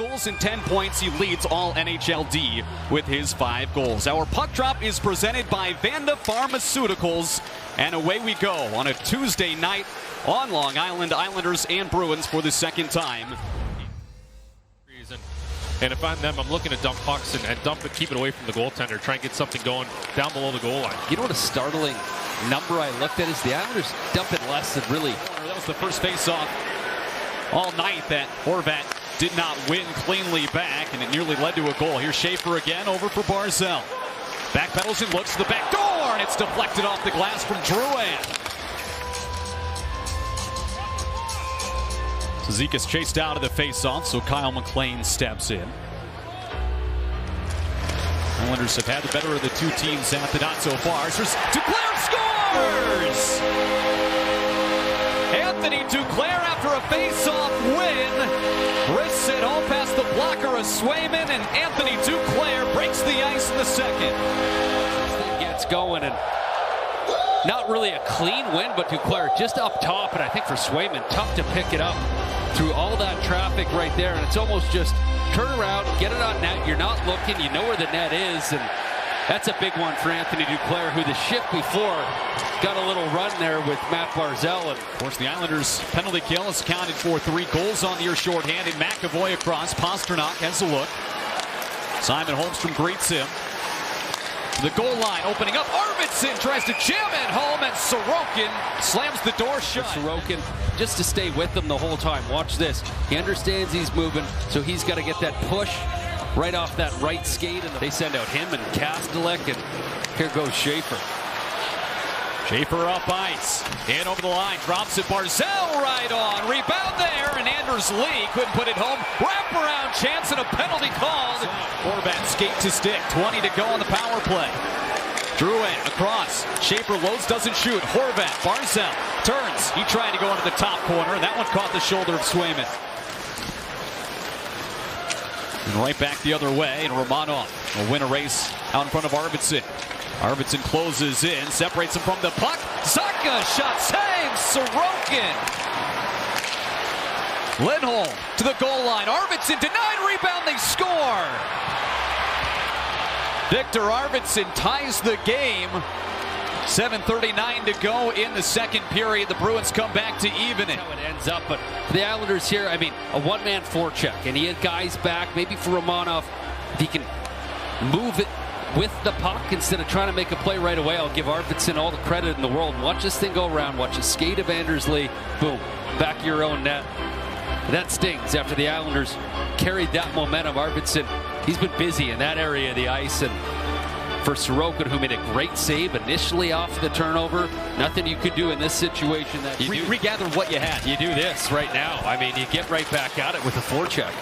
goals and 10 points. He leads all NHLD with his 5 goals. Our puck drop is presented by Vanda Pharmaceuticals. And away we go on a Tuesday night on Long Island. Islanders and Bruins for the second time. And if I'm them, I'm looking to dump pucks and dump it, keep it away from the goaltender, try and get something going down below the goal line. You know what a startling number I looked at is the Islanders dump it less than really. That was the first face-off all night that Horvat did not win cleanly back, and it nearly led to a goal. Here's Schaefer again, over for Barzal. Backpedals and looks to the back door, and it's deflected off the glass from Drouin. Zekas chased out of the face-off, so Kyle McLean steps in. Islanders have had the better of the two teams at the dot so far. Duclair scores! Anthony Duclair after a face-off win. Wrists it home past the blocker of Swayman, and Anthony Duclair breaks the ice in the second. Gets going, and not really a clean win, but Duclair just up top, and I think for Swayman, tough to pick it up through all that traffic right there, and it's almost just turn around, get it on net. You're not looking, you know where the net is, and that's a big one for Anthony Duclair, who the shift before got a little run there with Matt Barzal. And of course, the Islanders' penalty kill has counted for 3 goals on the year shorthanded. McAvoy across. Pasternak has a look. Simon Holmstrom greets him. The goal line opening up. Arvidsson tries to jam it home, and Sorokin slams the door shut. Sorokin just to stay with them the whole time. Watch this. He understands he's moving, so he's got to get that push right off that right skate. And they send out him and Kastelek, and here goes Schaefer. Schaefer up ice. In over the line. Drops it. Barzal right on. Rebound there, and Anders Lee couldn't put it home. Wraparound chance and a penalty called. Horvat skate to stick. 20 to go on the power play. Drouin across. Schaefer loads, doesn't shoot. Horvat. Barzal turns. He tried to go into the top corner, and that one caught the shoulder of Swayman. And right back the other way, and Romanov will win a race out in front of Arvidsson. Arvidsson closes in, separates him from the puck. Zacha shot saves Sorokin. Lindholm to the goal line. Arvidsson denied, rebound, they score. Victor Arvidsson ties the game. 7:39 to go in the second period. The Bruins come back to even it. How it ends up, but for the Islanders here, I mean, a one-man forecheck, and he had guys back. Maybe for Romanov, if he can move it with the puck instead of trying to make a play right away, I'll give Arvidsson all the credit in the world. Watch this thing go around. Watch a skate of Anders Lee. Boom. Back of your own net. That stings after the Islanders carried that momentum. Arvidsson, he's been busy in that area of the ice, and for Sorokin, who made a great save initially off the turnover, nothing you could do in this situation. That you regather what you had. You do this right now. I mean, you get right back at it with a forecheck.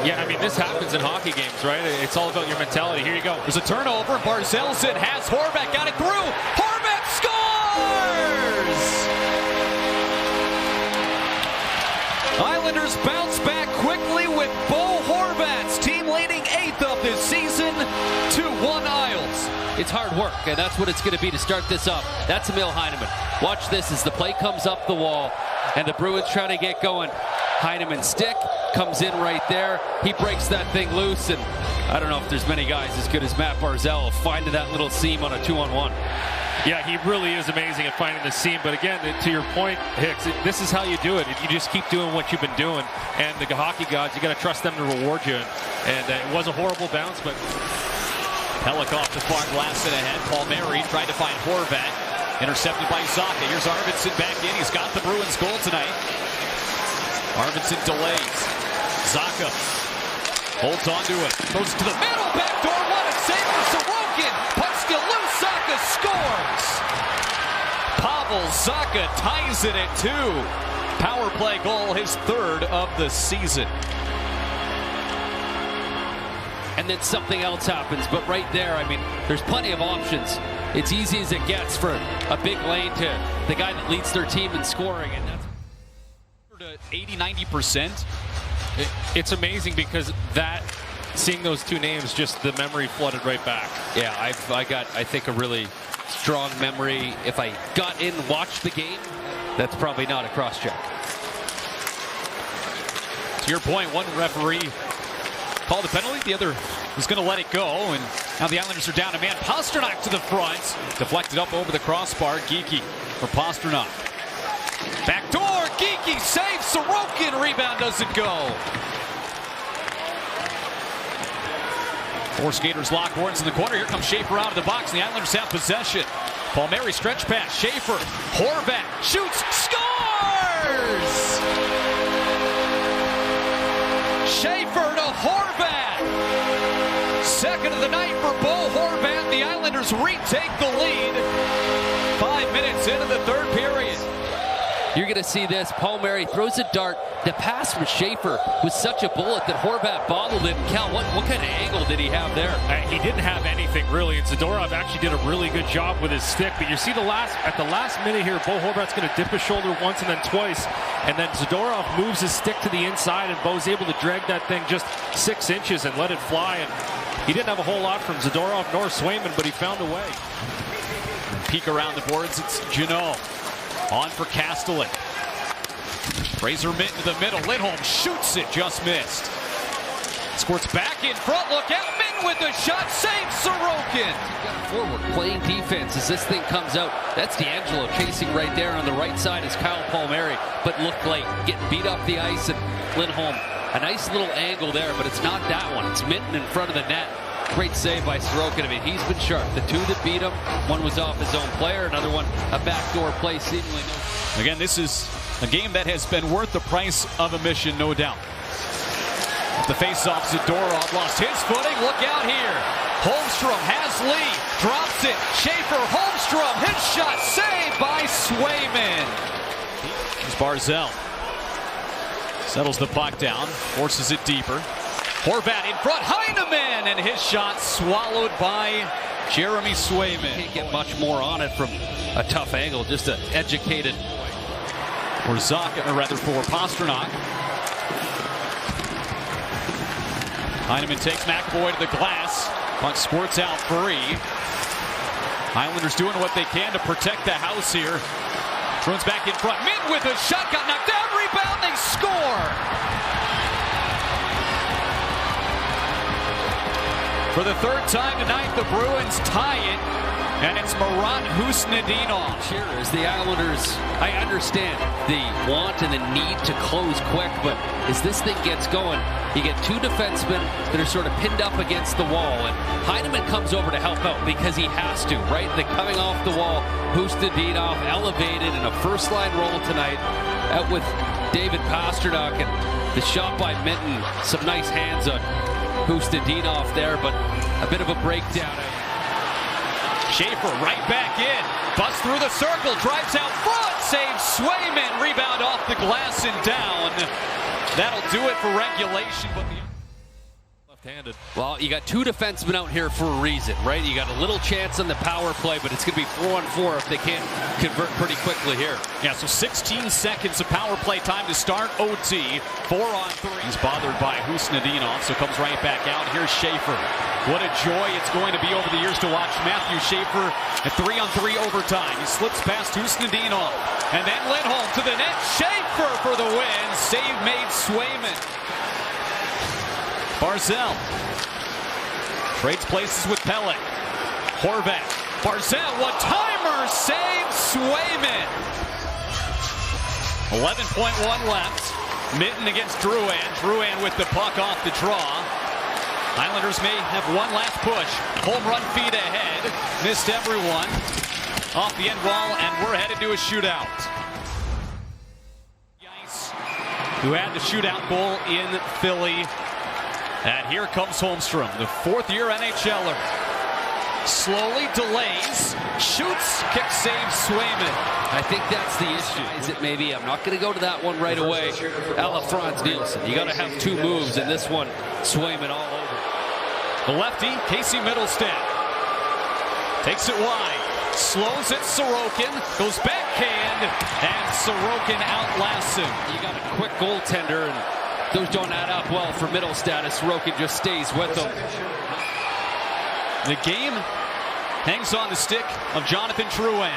Yeah, I mean, this happens in hockey games, right? It's all about your mentality. Here you go. There's a turnover. Barzalson has Horvat, got it through. Horvat scores! Islanders bounce back quickly with Bo Horvat's team leading 8th of this season to 1 Isles. It's hard work, and that's what it's going to be to start this up. That's Emil Heineman. Watch this as the play comes up the wall, and the Bruins try to get going. Heineman's stick comes in right there. He breaks that thing loose, and I don't know if there's many guys as good as Matt Barzal finding that little seam on a 2-on-1. Yeah, he really is amazing at finding the seam. But again, to your point, Hicks, this is how you do it. You just keep doing what you've been doing. And the hockey gods, you got to trust them to reward you. And it was a horrible bounce, but Pellick off the far glass and ahead. Palmieri tried to find Horvat. Intercepted by Zacha. Here's Arvidsson back in. He's got the Bruins goal tonight. Arvidsson delays. Zacha holds on to it. Goes to the middle. Back door. What a save for Sorokin. Puck still loose. Zacha scores. Pavel Zacha ties it at 2. Power play goal, his 3rd of the season. And then something else happens, but right there, I mean, there's plenty of options. It's easy as it gets for a big lane to the guy that leads their team in scoring, and that's 80-90%. It's amazing because seeing those two names, just the memory flooded right back. Yeah, I got, I think, a really strong memory. If I got in and watched the game, that's probably not a cross-check. To your point, one referee called a penalty, the other was going to let it go, and now the Islanders are down a man. Pastrnak to the front, deflected up over the crossbar. Geekie for Pastrnak. Back door, Geekie saves Sorokin, rebound doesn't go. Four skaters lock horns in the corner. Here comes Schaefer out of the box, and the Islanders have possession. Palmieri stretch pass, Schaefer, Horvat, shoots, scores! Schaefer to Horvat! Second of the night for Bo Horvat. The Islanders retake the lead. 5 minutes into the third period. You're going to see this. Palmieri throws a dart. The pass from Schaefer was such a bullet that Horvat bobbled it. Cal, what kind of angle did he have there? He didn't have anything really, and Zadorov actually did a really good job with his stick. But you see at the last minute here, Bo Horvat's going to dip his shoulder once and then twice, and then Zadorov moves his stick to the inside, and Bo's able to drag that thing just 6 inches and let it fly. And he didn't have a whole lot from Zadorov nor Swayman, but he found a way. Peek around the boards, it's Janot. On for Castellan. Fraser Minton to the middle. Lindholm shoots it, just missed. Squirts back in front. Look out. Minton with the shot. Saves Sorokin. Forward, playing defense as this thing comes out. That's D'Angelo chasing right there on the right side is Kyle Palmieri, but looked like getting beat up the ice, and Lindholm. A nice little angle there, but it's not that one. It's Minton in front of the net. Great save by Sorokin. I mean, he's been sharp. The two that beat him, one was off his own player, another one a backdoor play, seemingly no. Again, this is a game that has been worth the price of admission, no doubt. The face-off, Zadorov lost his footing. Look out here. Holmstrom has Lee, drops it. Schaefer, Holmstrom, his shot saved by Swayman. Here's Barzal. Settles the puck down, forces it deeper. Horvat in front, Heineman, and his shot swallowed by Jeremy Swayman. Can't get much more on it from a tough angle, just an educated. For Zaka, or rather for Pastrnak. Heineman takes McAvoy to the glass. Puck squirts out free. Islanders doing what they can to protect the house here. Bruins back in front. Min with a shot, got knocked down, rebound, they score! For the third time tonight, the Bruins tie it, and it's Marat Khusnutdinov. Cheers, the Islanders, I understand the want and the need to close quick, but as this thing gets going, you get two defensemen that are sort of pinned up against the wall, and Heineman comes over to help out because he has to, right? The coming off the wall, Khusnutdinov elevated in a first-line role tonight, out with David Pastrnak, and the shot by Minton, some nice hands on Khusnutdinov there, but a bit of a breakdown. Schaefer right back in, busts through the circle, drives out front, saves Swayman, rebound off the glass and down. That'll do it for regulation, but the left-handed. Well, you got two defensemen out here for a reason, right? You got a little chance on the power play, but it's going to be 4-on-4 if they can't convert pretty quickly here. Yeah, so 16 seconds of power play time to start OT. 4-on-3. He's bothered by Khusnutdinov, so comes right back out. Here's Schaefer. What a joy it's going to be over the years to watch Matthew Schaefer at 3-on-3 overtime. He slips past Khusnutdinov, and then Lindholm to the net. Schaefer for the win. Save made Swayman. Barzal trades places with Pelech. Horvat. Barzal, one-timer, saves Swayman. 11.1 left. Minton against Drouin. Drouin with the puck off the draw. Islanders may have one last push. Home run feed ahead. Missed everyone. Off the end wall, and we're headed to a shootout. Who had the shootout goal in Philly. And here comes Holmstrom, the fourth-year NHLer. Slowly delays, shoots, kick saves Swayman. I think that's the issue. Is it maybe, I'm not going to go to that one right away. Ala Franz Nielsen. You got to have two moves, and this one, Swayman all over. The lefty, Casey Middlestat. Takes it wide, slows it, Sorokin, goes backhand, and Sorokin outlasts him. You got a quick goaltender, and those don't add up well for Middlestat as Sorokin just stays with them. The game hangs on the stick of Jonathan Drouin.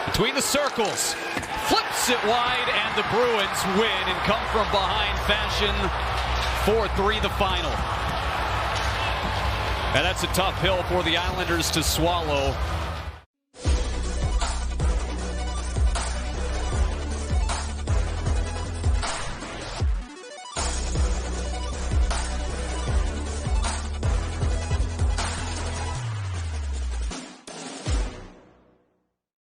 Between the circles, flips it wide, and the Bruins win and come from behind fashion. 4-3 the final. And that's a tough hill for the Islanders to swallow.